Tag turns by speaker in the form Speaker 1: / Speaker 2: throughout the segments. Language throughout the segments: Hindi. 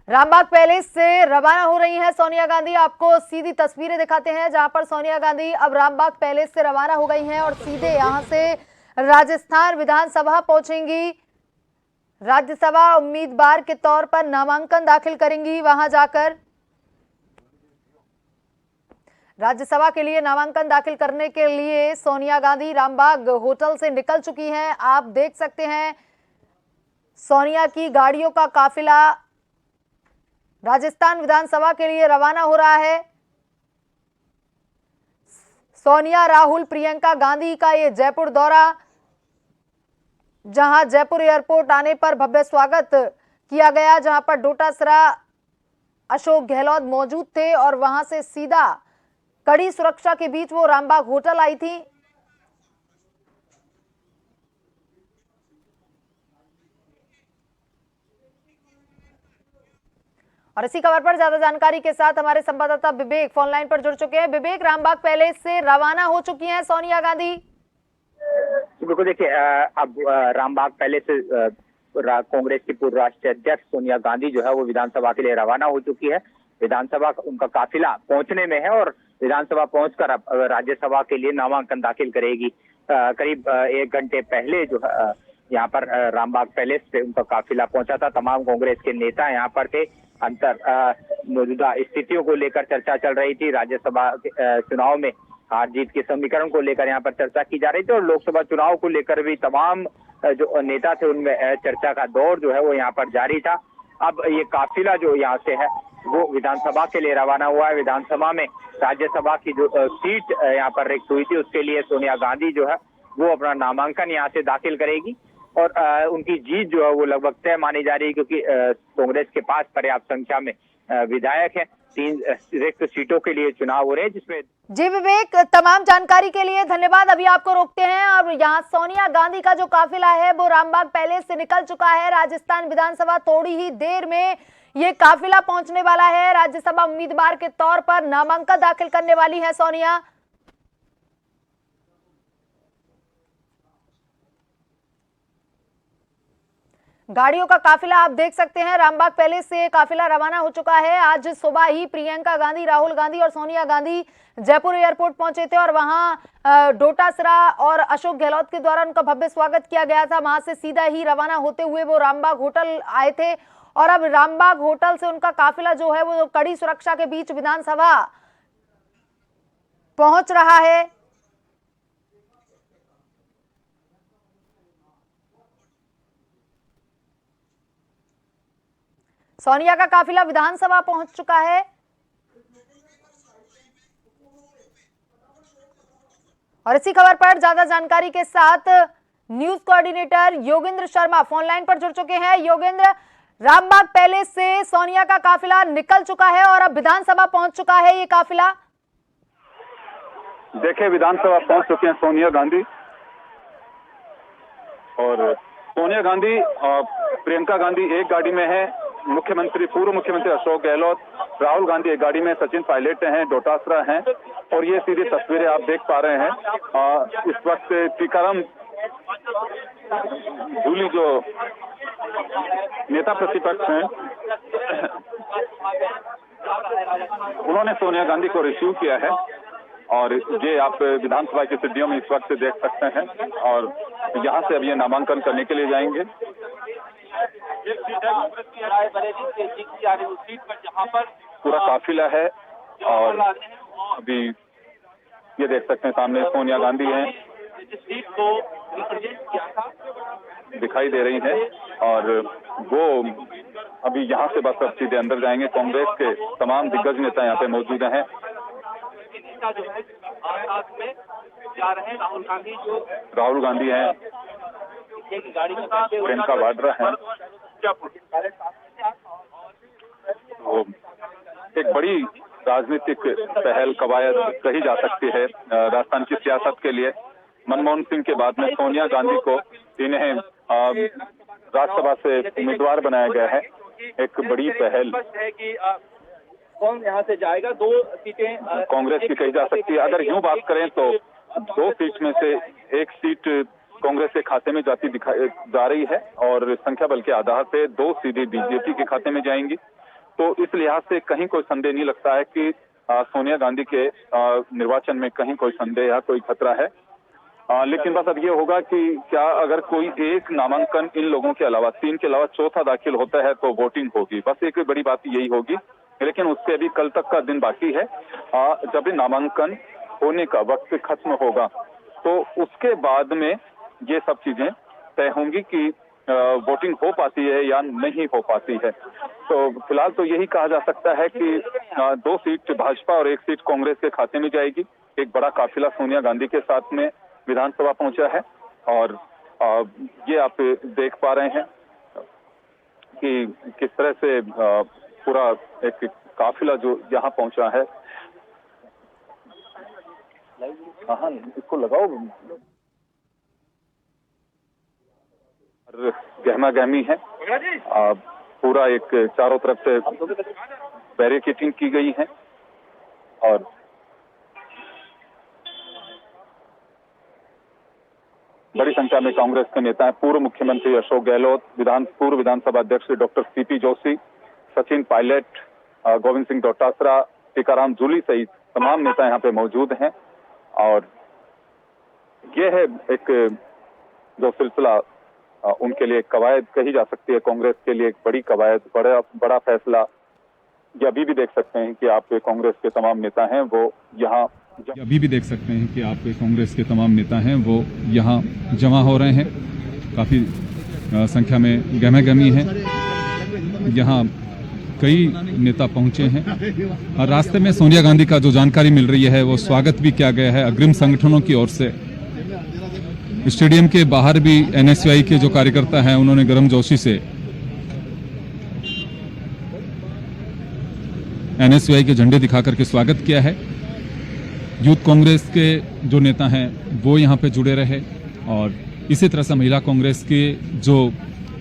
Speaker 1: रामबाग पैलेस से रवाना हो रही हैं सोनिया गांधी। आपको सीधी तस्वीरें दिखाते हैं जहां पर सोनिया गांधी अब रामबाग पैलेस से रवाना हो गई हैं और सीधे यहां से राजस्थान विधानसभा पहुंचेंगी। राज्यसभा उम्मीदवार के तौर पर नामांकन दाखिल करेंगी। वहां जाकर राज्यसभा के लिए नामांकन दाखिल करने के लिए सोनिया गांधी रामबाग होटल से निकल चुकी हैं। आप देख सकते हैं सोनिया की गाड़ियों का काफिला राजस्थान विधानसभा के लिए रवाना हो रहा है। सोनिया, राहुल, प्रियंका गांधी का ये जयपुर दौरा, जहां जयपुर एयरपोर्ट आने पर भव्य स्वागत किया गया, जहां पर डोटासरा अशोक गहलोत मौजूद थे और वहां से सीधा कड़ी सुरक्षा के बीच वो रामबाग होटल आई थी। और इसी खबर पर ज्यादा जानकारी के साथ हमारे संवाददाता विवेक फोन लाइन पर जुड़ चुके हैं। विवेक, रामबाग पैलेस से रवाना हो चुकी हैं सोनिया गांधी।
Speaker 2: बिल्कुल, देखिए अब रामबाग पैलेस से कांग्रेस की पूर्व राष्ट्रीय अध्यक्ष सोनिया गांधी जो है वो विधानसभा के लिए रवाना हो चुकी है। विधानसभा उनका काफिला पहुंचने में है और विधानसभा पहुंचकर अब राज्यसभा के लिए नामांकन दाखिल करेगी। करीब 1 घंटे पहले जो है यहाँ पर रामबाग पैलेस से उनका काफिला पहुंचा था। तमाम कांग्रेस के नेता यहाँ पर थे। मौजूदा स्थितियों को लेकर चर्चा चल रही थी। राज्यसभा चुनाव में हार जीत के समीकरण को लेकर यहाँ पर चर्चा की जा रही थी और लोकसभा चुनाव को लेकर भी तमाम जो नेता थे उनमें चर्चा का दौर जो है वो यहाँ पर जारी था। अब ये काफिला जो यहाँ से है वो विधानसभा के लिए रवाना हुआ है। विधानसभा में राज्यसभा की जो सीट यहाँ पर रिक्त हुई थी उसके लिए सोनिया गांधी जो है वो अपना नामांकन यहाँ से दाखिल करेगी और उनकी जीत जो है वो लगभग तय मानी जा रही है, क्योंकि कांग्रेस के पास पर्याप्त संख्या में विधायक है। 3 रिक्त सीटों के लिए चुनाव हो रहे हैं जिसमें।
Speaker 1: जी विवेक, तमाम जानकारी के लिए धन्यवाद। अभी आपको रोकते हैं और यहाँ सोनिया गांधी का जो काफिला है वो रामबाग पैलेस से निकल चुका है। राजस्थान विधानसभा थोड़ी ही देर में ये काफिला पहुंचने वाला है। राज्यसभा उम्मीदवार के तौर पर नामांकन दाखिल करने वाली है सोनिया। गाड़ियों का काफिला आप देख सकते हैं। रामबाग पैलेस से काफिला रवाना हो चुका है। आज सुबह ही प्रियंका गांधी, राहुल गांधी और सोनिया गांधी जयपुर एयरपोर्ट पहुंचे थे और वहां डोटासरा और अशोक गहलोत के द्वारा उनका भव्य स्वागत किया गया था। वहां से सीधा ही रवाना होते हुए वो रामबाग होटल आए थे और अब रामबाग होटल से उनका काफिला जो है वो कड़ी सुरक्षा के बीच विधानसभा पहुंच रहा है। सोनिया का काफिला विधानसभा पहुंच चुका है और इसी खबर पर ज्यादा जानकारी के साथ news coordinator Yogendra Sharma phone line पर जुड़ चुके हैं। योगेंद्र, रामबाग पैलेस से सोनिया का काफिला निकल चुका है और अब विधानसभा पहुंच चुका है ये काफिला।
Speaker 3: देखिए, विधानसभा पहुंच चुके हैं सोनिया गांधी और सोनिया गांधी और प्रियंका गांधी एक गाड़ी में है। पूर्व मुख्यमंत्री अशोक गहलोत, राहुल गांधी एक गाड़ी में, सचिन पायलट हैं, डोटासरा हैं और ये सीधी तस्वीरें आप देख पा रहे हैं। इस वक्त टीकाराम जूली जो नेता प्रतिपक्ष हैं उन्होंने सोनिया गांधी को रिसीव किया है और ये आप विधानसभा की सीढ़ियों में इस वक्त देख सकते हैं और यहाँ से अब ये नामांकन करने के लिए जाएंगे। पूरा काफिला है और अभी ये देख सकते हैं सामने सोनिया गांधी हैं, दिखाई दे रही हैं और वो अभी यहाँ से बस अब सीधे अंदर जाएंगे। कांग्रेस के तमाम दिग्गज नेता यहाँ पे मौजूद हैं। राहुल गांधी हैं, प्रियंका वाड्रा हैं। वो एक बड़ी राजनीतिक पहल कवायद कही जा सकती है राजस्थान की सियासत के लिए। मनमोहन सिंह के बाद में सोनिया गांधी को इन्हें राज्यसभा से उम्मीदवार बनाया गया है। एक बड़ी पहल
Speaker 4: कौन यहाँ से जाएगा, 2 सीटें
Speaker 3: कांग्रेस की कही जा सकती है। अगर यूं बात करें तो 2 सीट में से 1 सीट कांग्रेस के खाते में जा रही है और संख्या बल के आधार पे 2 सीधे बीजेपी के खाते में जाएंगी तो इस लिहाज से कहीं कोई संदेह नहीं लगता है कि सोनिया गांधी के निर्वाचन में कहीं कोई संदेह या कोई खतरा है। लेकिन बस अब ये होगा कि क्या अगर कोई एक नामांकन इन लोगों के अलावा, 3 के अलावा चौथा दाखिल होता है तो वोटिंग होगी। बस एक बड़ी बात यही होगी, लेकिन उससे अभी कल तक का दिन बाकी है। जब नामांकन होने का वक्त खत्म होगा तो उसके बाद में ये सब चीजें तय होंगी कि वोटिंग हो पाती है या नहीं हो पाती है। तो फिलहाल तो यही कहा जा सकता है कि 2 सीट भाजपा और 1 सीट कांग्रेस के खाते में जाएगी। एक बड़ा काफिला सोनिया गांधी के साथ में विधानसभा पहुंचा है और ये आप देख पा रहे हैं कि किस तरह से पूरा एक काफिला जो यहाँ पहुंचा है। हाँ, इसको लगाओ। गहमा गहमी है, पूरा एक चारों तरफ से बैरिकेडिंग की गई है और बड़ी संख्या में कांग्रेस के नेता हैं। पूर्व मुख्यमंत्री अशोक गहलोत, पूर्व विधानसभा अध्यक्ष डॉक्टर सीपी जोशी, सचिन पायलट, गोविंद सिंह डोटासरा, टीकाराम जूली सहित तमाम नेता यहाँ पे मौजूद हैं। और ये है एक जो सिलसिला उनके लिए एक कवायद कही जा सकती है, कांग्रेस के लिए एक बड़ी कवायद, बड़ा फैसला। ये अभी भी देख सकते हैं कि आप कांग्रेस के तमाम नेता हैं वो यहाँ जमा हो रहे हैं। काफी संख्या में गहमा गहमी है, यहाँ कई नेता पहुंचे हैं और रास्ते में सोनिया गांधी का जो जानकारी मिल रही है वो स्वागत भी किया गया है अग्रिम संगठनों की ओर से। स्टेडियम के बाहर भी एनएसयूआई के जो कार्यकर्ता हैं उन्होंने गर्मजोशी से एनएसयूआई के झंडे दिखा करके स्वागत किया है। यूथ कांग्रेस के जो नेता हैं वो यहाँ पे जुड़े रहे और इसी तरह से महिला कांग्रेस के जो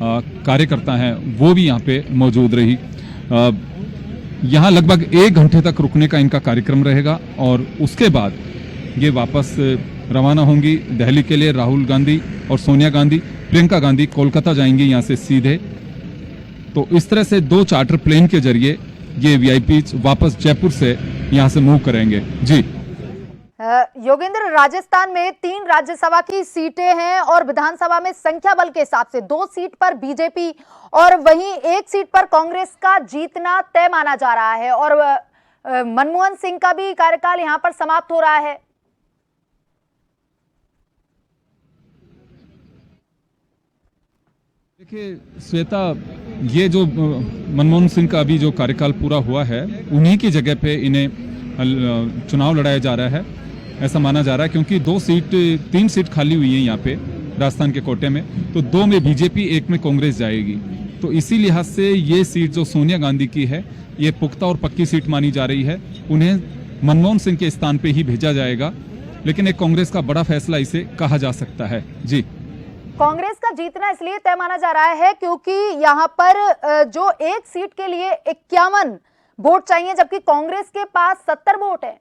Speaker 3: कार्यकर्ता हैं वो भी यहाँ पे मौजूद रही। यहाँ लगभग 1 घंटे तक रुकने का इनका कार्यक्रम रहेगा और उसके बाद ये वापस रवाना होंगी दिल्ली के लिए। राहुल गांधी और सोनिया गांधी, प्रियंका गांधी कोलकाता जाएंगी यहाँ से सीधे। तो इस तरह से 2 चार्टर प्लेन के जरिए ये वीआईपी वापस जयपुर से यहाँ से मूव करेंगे। जी
Speaker 1: योगेंद्र, राजस्थान में 3 राज्यसभा की सीटें हैं और विधानसभा में संख्या बल के हिसाब से 2 सीट पर बीजेपी और वहीं 1 सीट पर कांग्रेस का जीतना तय माना जा रहा है और मनमोहन सिंह का भी कार्यकाल यहां पर समाप्त हो रहा है।
Speaker 5: देखिए श्वेता, ये जो मनमोहन सिंह का अभी जो कार्यकाल पूरा हुआ है उन्हीं की जगह पे इन्हें चुनाव लड़ाया जा रहा है, ऐसा माना जा रहा है, क्योंकि 3 सीट खाली हुई है यहाँ पे राजस्थान के कोटे में। तो 2 में बीजेपी, 1 में कांग्रेस जाएगी। तो इसी लिहाज से ये सीट जो सोनिया गांधी की है ये पुख्ता और पक्की सीट मानी जा रही है। उन्हें मनमोहन सिंह के स्थान पे ही भेजा जाएगा, लेकिन एक कांग्रेस का बड़ा फैसला इसे कहा जा सकता है। जी,
Speaker 1: कांग्रेस का जीतना इसलिए तय माना जा रहा है क्योंकि यहां पर जो 1 सीट के लिए 51 वोट चाहिए जबकि कांग्रेस के पास 70 वोट है।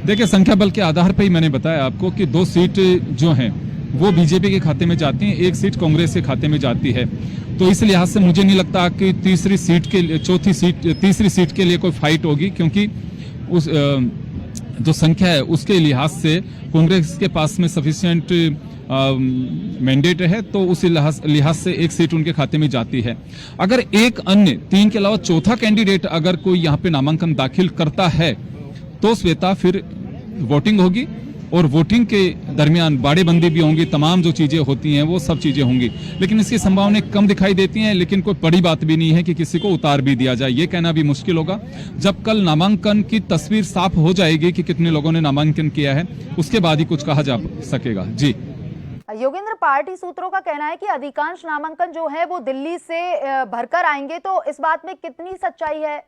Speaker 5: देखिए संख्या बल के आधार पर ही मैंने बताया आपको कि 2 सीट जो हैं वो बीजेपी के खाते में जाती हैं, 1 सीट कांग्रेस के खाते में जाती है। तो इस लिहाज से मुझे नहीं लगता कि तीसरी सीट के लिए कोई फाइट होगी, क्योंकि उस जो संख्या है उसके लिहाज से कांग्रेस के पास में सफिशिएंट मैंडेट है, तो उस लिहाज से 1 सीट उनके खाते में जाती है। अगर एक अन्य 3 के अलावा चौथा कैंडिडेट अगर कोई यहाँ पे नामांकन दाखिल करता है तो श्वेता फिर वोटिंग होगी और वोटिंग के दरमियान बाड़ेबंदी भी होंगी, तमाम जो चीजें होती हैं वो सब चीजें होंगी, लेकिन इसकी संभावनाएं कम दिखाई देती हैं। लेकिन कोई बड़ी बात भी नहीं है कि किसी को उतार भी दिया जाए, ये कहना भी मुश्किल होगा। जब कल नामांकन की तस्वीर साफ हो जाएगी कि कितने लोगों ने नामांकन किया है, उसके बाद ही कुछ कहा जा सकेगा। जी
Speaker 1: योगेंद्र, पार्टी सूत्रों का कहना है कि अधिकांश नामांकन जो है वो दिल्ली से भरकर आएंगे, तो इस बात में कितनी सच्चाई है?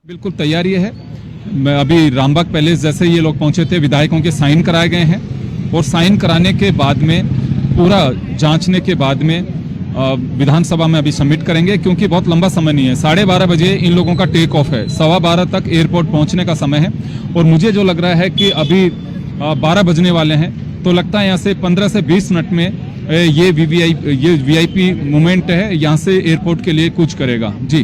Speaker 5: बिल्कुल तैयारी है। मैं अभी रामबाग पैलेस जैसे ये लोग पहुंचे थे, विधायकों के साइन कराए गए हैं और साइन कराने के बाद में पूरा जांचने के बाद में विधानसभा में अभी सबमिट करेंगे, क्योंकि बहुत लंबा समय नहीं है। 12:30 बजे इन लोगों का टेक ऑफ है, 12:15 तक एयरपोर्ट पहुंचने का समय है। और मुझे जो लग रहा है कि अभी 12 बजने वाले हैं, तो लगता है यहाँ से 15 से 20 मिनट में ये वीआईपी मूवमेंट है यहाँ से एयरपोर्ट के लिए कूच करेगा। जी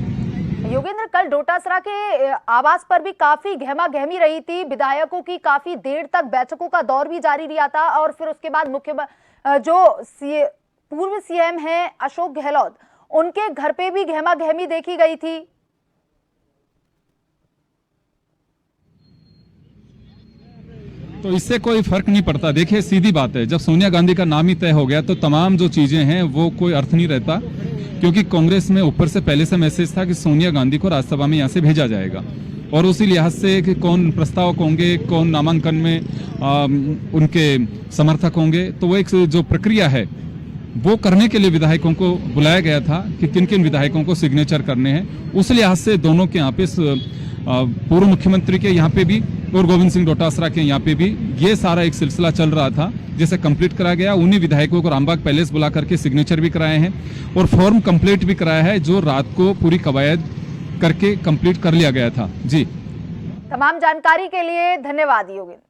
Speaker 1: योगेंद्र, कल डोटासरा के आवास पर भी काफी गहमा गहमी रही थी, विधायकों की काफी देर तक बैठकों का दौर भी जारी रहा था और फिर उसके बाद पूर्व सीएम हैं अशोक गहलोत, उनके घर पे भी गहमा गहमी देखी गई थी।
Speaker 5: तो इससे कोई फर्क नहीं पड़ता। देखिए सीधी बात है, जब सोनिया गांधी का नाम ही तय हो गया तो तमाम जो चीजें हैं वो कोई अर्थ नहीं रहता, क्योंकि कांग्रेस में ऊपर से पहले से मैसेज था कि सोनिया गांधी को राज्यसभा में यहाँ से भेजा जाएगा और उसी लिहाज से कि कौन प्रस्तावक होंगे, कौन नामांकन में उनके समर्थक होंगे, तो वो एक जो प्रक्रिया है वो करने के लिए विधायकों को बुलाया गया था कि किन किन विधायकों को सिग्नेचर करने हैं। उस लिहाज से दोनों के यहाँ पे पूर्व मुख्यमंत्री के यहाँ पे भी और गोविंद सिंह डोटासरा के यहाँ पे भी ये सारा एक सिलसिला चल रहा था, जिसे कंप्लीट करा गया। उन्हीं विधायकों को रामबाग पैलेस बुला करके सिग्नेचर भी कराए हैं और फॉर्म कंप्लीट भी कराया है, जो रात को पूरी कवायद करके कंप्लीट कर लिया गया था। जी
Speaker 1: तमाम जानकारी के लिए धन्यवाद योगेंद्र।